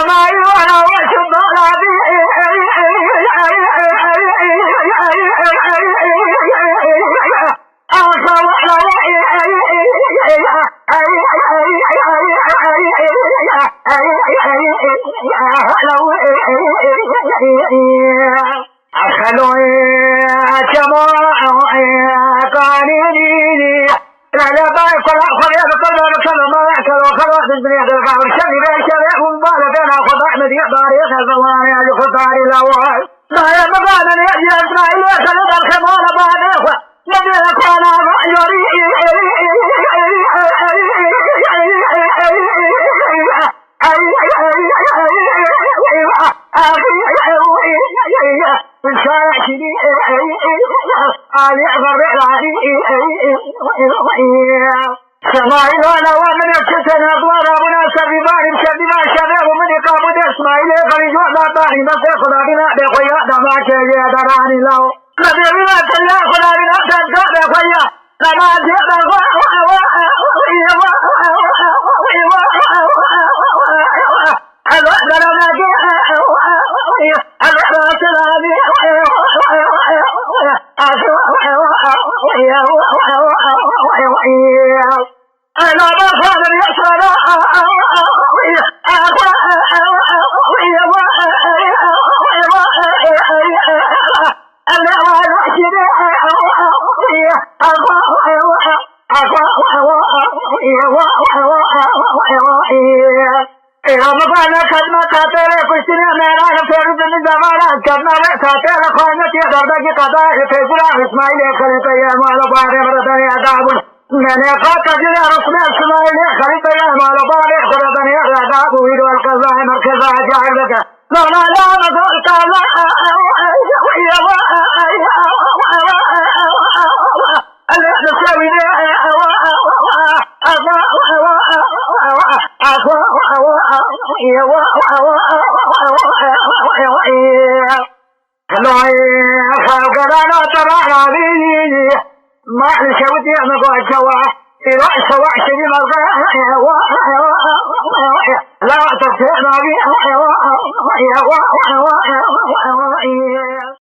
سماي وانا وشب غابي سماعي وانا ومن يكتن اضوار ابنا سبيبان بشبيبان شباب من يقابد اسماعيل خريج وضعطاني نفسي خدا بنا بخيا دماك يدراني له نبي بنا تلا خدا بنا تنكا بخيا لما جئنا أنا بخاطر يسرى رمضان خدمة خاطر كشتنا میرا فرض نزوالا کرنا ہے خاطر خانت یہ درد کی قضا ہے فیصلہ اسماعیل خلیفہ یا مولا بارے بردن عذاب میں نے خاطر جنا رسول اسماعیل خلیفہ یا مولا بارے بردن عذاب ويد والقضاء مركز جاهل لك لا لا لا نزول كذا ما لشوتي أنا قاعد سوا إذا سوا شدي مرضى لا تفهم